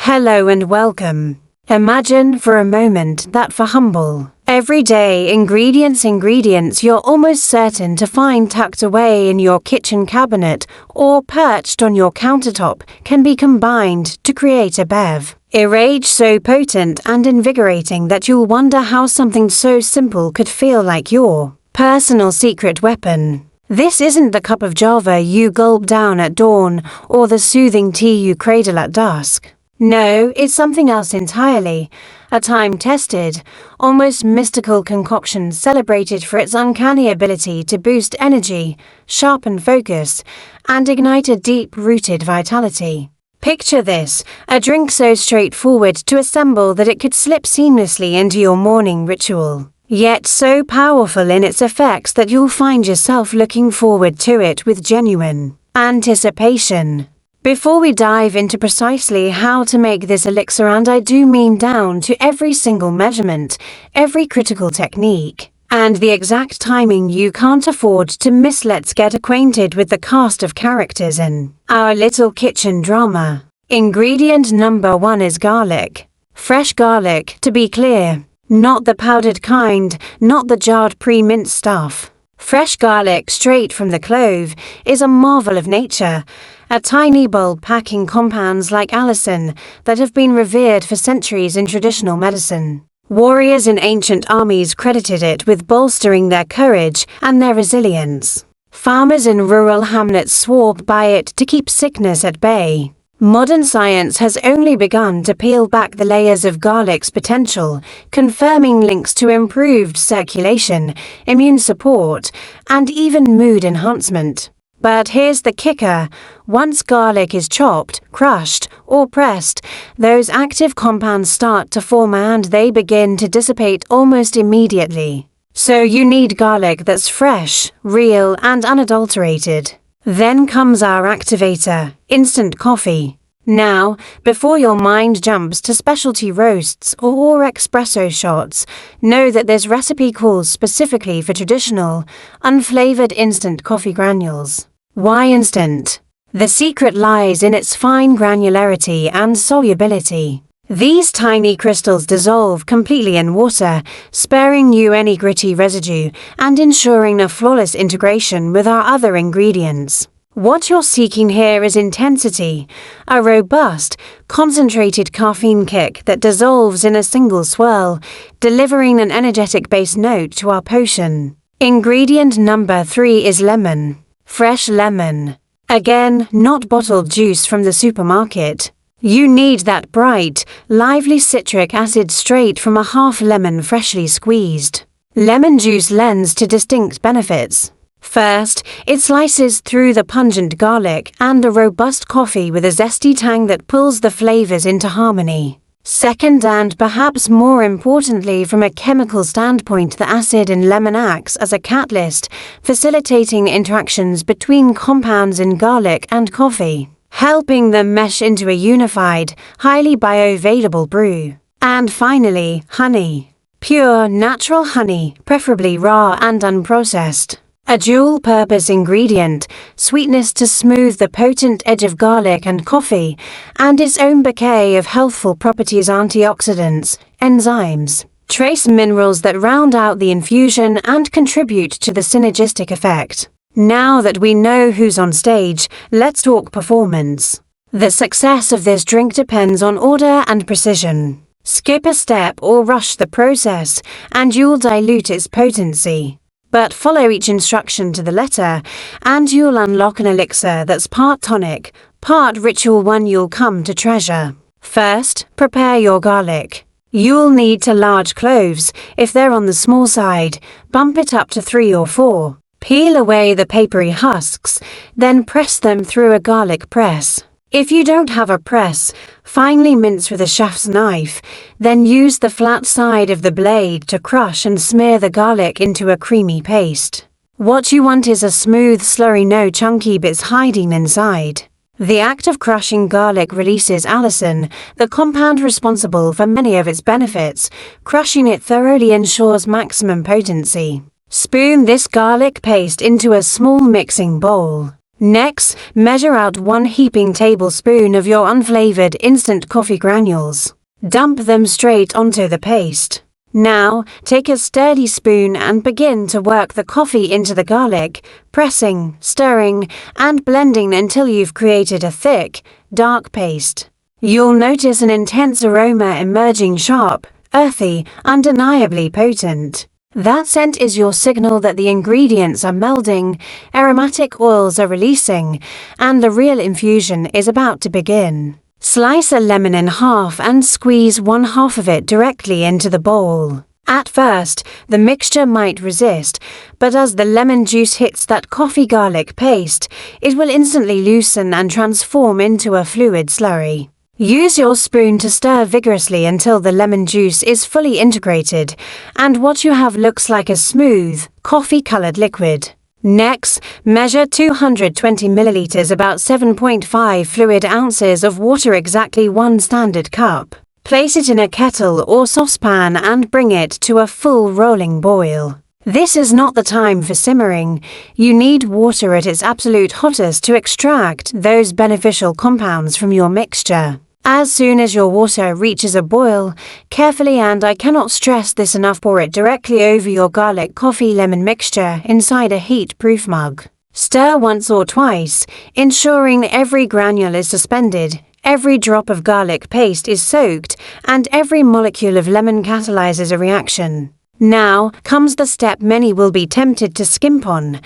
Hello and welcome. Imagine for a moment that for humble, everyday ingredients you're almost certain to find tucked away in your kitchen cabinet or perched on your countertop can be combined to create a bev. A rage so potent and invigorating that you'll wonder how something so simple could feel like your personal secret weapon. This isn't the cup of java you gulp down at dawn or the soothing tea you cradle at dusk. No, it's something else entirely. A time-tested, almost mystical concoction celebrated for its uncanny ability to boost energy, sharpen focus, and ignite a deep-rooted vitality. Picture this, a drink so straightforward to assemble that it could slip seamlessly into your morning ritual, yet so powerful in its effects that you'll find yourself looking forward to it with genuine anticipation. Before we dive into precisely how to make this elixir, and I do mean down to every single measurement, every critical technique, and the exact timing you can't afford to miss, let's get acquainted with the cast of characters in our little kitchen drama. Ingredient number 1 is garlic. Fresh garlic, to be clear. Not the powdered kind, not the jarred pre-minced stuff. Fresh garlic straight from the clove is a marvel of nature, a tiny bulb packing compounds like allicin that have been revered for centuries in traditional medicine. Warriors in ancient armies credited it with bolstering their courage and their resilience. Farmers in rural hamlets swore by it to keep sickness at bay. Modern science has only begun to peel back the layers of garlic's potential, confirming links to improved circulation, immune support, and even mood enhancement. But here's the kicker. Once garlic is chopped, crushed, or pressed, those active compounds start to form and they begin to dissipate almost immediately. So you need garlic that's fresh, real, and unadulterated. Then comes our activator, instant coffee. Now, before your mind jumps to specialty roasts or espresso shots, know that this recipe calls specifically for traditional, unflavored instant coffee granules. Why instant? The secret lies in its fine granularity and solubility. These tiny crystals dissolve completely in water, sparing you any gritty residue and ensuring a flawless integration with our other ingredients. What you're seeking here is intensity, a robust, concentrated caffeine kick that dissolves in a single swirl, delivering an energetic base note to our potion. Ingredient number 3 is lemon. Fresh lemon. Again, not bottled juice from the supermarket. You need that bright, lively citric acid straight from a half lemon freshly squeezed. Lemon juice lends to distinct benefits. First, it slices through the pungent garlic and a robust coffee with a zesty tang that pulls the flavors into harmony. Second, and perhaps more importantly from a chemical standpoint, the acid in lemon acts as a catalyst, facilitating interactions between compounds in garlic and coffee, helping them mesh into a unified, highly bioavailable brew. And finally, honey. Pure, natural honey, preferably raw and unprocessed. A dual-purpose ingredient, sweetness to smooth the potent edge of garlic and coffee, and its own bouquet of healthful properties: antioxidants, enzymes, trace minerals that round out the infusion and contribute to the synergistic effect. Now that we know who's on stage, let's talk performance. The success of this drink depends on order and precision. Skip a step or rush the process, and you'll dilute its potency. But follow each instruction to the letter, and you'll unlock an elixir that's part tonic, part ritual, one you'll come to treasure. First, prepare your garlic. You'll need 2 large cloves. If they're on the small side, bump it up to 3 or 4. Peel away the papery husks, then press them through a garlic press. If you don't have a press, finely mince with a chef's knife, then use the flat side of the blade to crush and smear the garlic into a creamy paste. What you want is a smooth slurry, no chunky bits hiding inside. The act of crushing garlic releases allicin, the compound responsible for many of its benefits. Crushing it thoroughly ensures maximum potency. Spoon this garlic paste into a small mixing bowl. Next, measure out 1 heaping tablespoon of your unflavored instant coffee granules. Dump them straight onto the paste. Now, take a sturdy spoon and begin to work the coffee into the garlic, pressing, stirring, and blending until you've created a thick, dark paste. You'll notice an intense aroma emerging, sharp, earthy, undeniably potent. That scent is your signal that the ingredients are melding, aromatic oils are releasing, and the real infusion is about to begin. Slice a lemon in half and squeeze 1/2 of it directly into the bowl. At first, the mixture might resist, but as the lemon juice hits that coffee garlic paste, it will instantly loosen and transform into a fluid slurry. Use your spoon to stir vigorously until the lemon juice is fully integrated, and what you have looks like a smooth, coffee-colored liquid. Next, measure 220 milliliters, about 7.5 fluid ounces of water, exactly 1 standard cup. Place it in a kettle or saucepan and bring it to a full rolling boil. This is not the time for simmering. You need water at its absolute hottest to extract those beneficial compounds from your mixture. As soon as your water reaches a boil, carefully, and I cannot stress this enough, pour it directly over your garlic coffee lemon mixture inside a heat-proof mug. Stir once or twice, ensuring every granule is suspended, every drop of garlic paste is soaked, and every molecule of lemon catalyzes a reaction. Now comes the step many will be tempted to skimp on,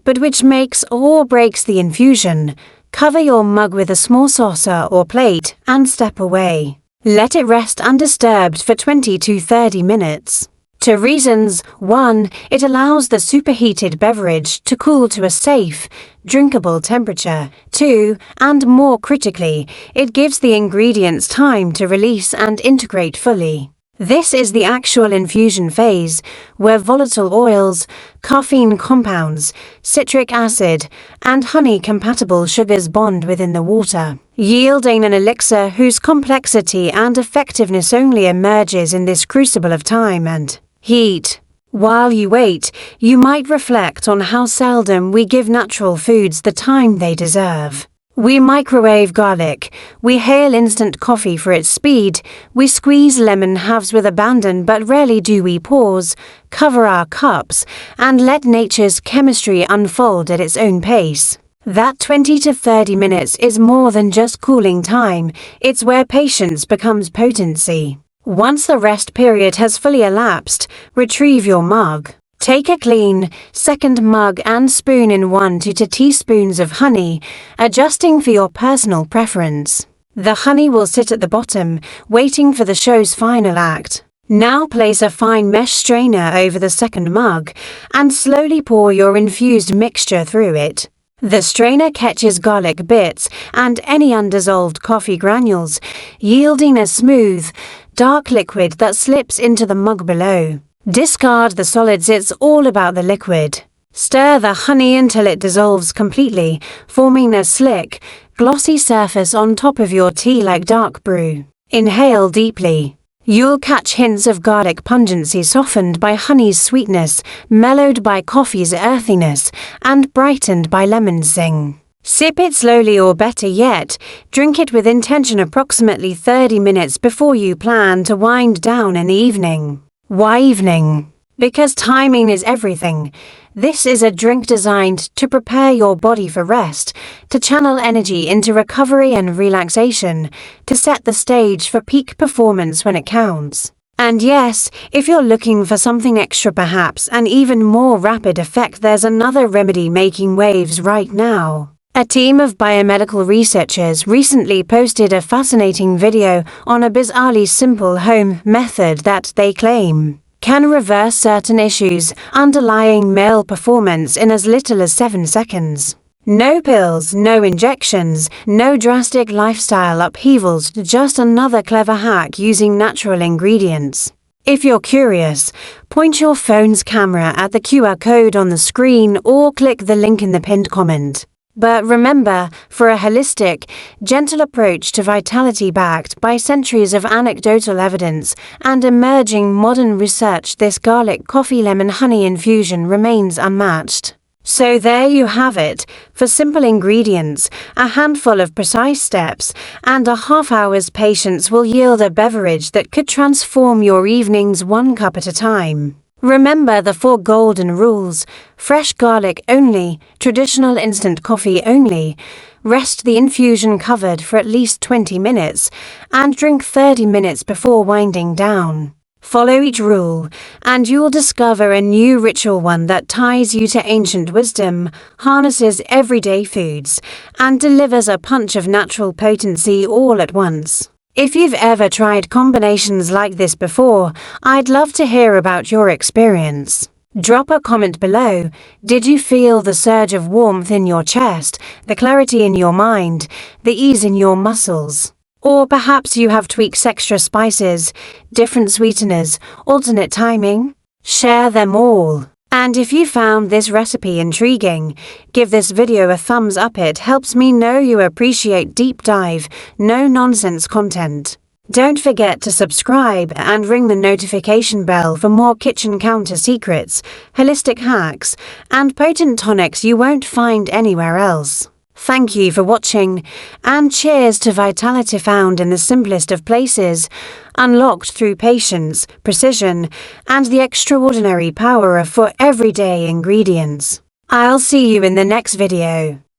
but which makes or breaks the infusion. Cover your mug with a small saucer or plate and step away. Let it rest undisturbed for 20 to 30 minutes. 2 reasons. 1. It allows the superheated beverage to cool to a safe, drinkable temperature. 2. And more critically, it gives the ingredients time to release and integrate fully. This is the actual infusion phase, where volatile oils, caffeine compounds, citric acid, and honey-compatible sugars bond within the water, yielding an elixir whose complexity and effectiveness only emerges in this crucible of time and heat. While you wait, you might reflect on how seldom we give natural foods the time they deserve. We microwave garlic, we hail instant coffee for its speed, we squeeze lemon halves with abandon, but rarely do we pause, cover our cups, and let nature's chemistry unfold at its own pace. That 20 to 30 minutes is more than just cooling time, it's where patience becomes potency. Once the rest period has fully elapsed, retrieve your mug. Take a clean, second mug and spoon in 1 to 2 teaspoons of honey, adjusting for your personal preference. The honey will sit at the bottom, waiting for the show's final act. Now place a fine mesh strainer over the second mug, and slowly pour your infused mixture through it. The strainer catches garlic bits and any undissolved coffee granules, yielding a smooth, dark liquid that slips into the mug below. Discard the solids, it's all about the liquid. Stir the honey until it dissolves completely, forming a slick, glossy surface on top of your tea like dark brew. Inhale deeply. You'll catch hints of garlic pungency softened by honey's sweetness, mellowed by coffee's earthiness, and brightened by lemon's zing. Sip it slowly, or better yet, drink it with intention approximately 30 minutes before you plan to wind down in the evening. Why evening? Because timing is everything. This is a drink designed to prepare your body for rest, to channel energy into recovery and relaxation, to set the stage for peak performance when it counts. And yes, if you're looking for something extra, perhaps an even more rapid effect, there's another remedy making waves right now. A team of biomedical researchers recently posted a fascinating video on a bizarrely simple home method that they claim can reverse certain issues underlying male performance in as little as 7 seconds. No pills, no injections, no drastic lifestyle upheavals, just another clever hack using natural ingredients. If you're curious, point your phone's camera at the QR code on the screen or click the link in the pinned comment. But remember, for a holistic, gentle approach to vitality backed by centuries of anecdotal evidence and emerging modern research, this garlic coffee lemon honey infusion remains unmatched. So there you have it. For simple ingredients, a handful of precise steps, and a half hour's patience will yield a beverage that could transform your evenings one cup at a time. Remember the 4 golden rules: fresh garlic only, traditional instant coffee only, rest the infusion covered for at least 20 minutes, and drink 30 minutes before winding down. Follow each rule, and you'll discover a new ritual, one that ties you to ancient wisdom, harnesses everyday foods, and delivers a punch of natural potency all at once. If you've ever tried combinations like this before, I'd love to hear about your experience. Drop a comment below. Did you feel the surge of warmth in your chest, the clarity in your mind, the ease in your muscles? Or perhaps you have tweaked extra spices, different sweeteners, alternate timing? Share them all. And if you found this recipe intriguing, give this video a thumbs up. It helps me know you appreciate deep dive, no nonsense content. Don't forget to subscribe and ring the notification bell for more kitchen counter secrets, holistic hacks, and potent tonics you won't find anywhere else. Thank you for watching, and cheers to vitality found in the simplest of places, unlocked through patience, precision, and the extraordinary power of 4 everyday ingredients. I'll see you in the next video.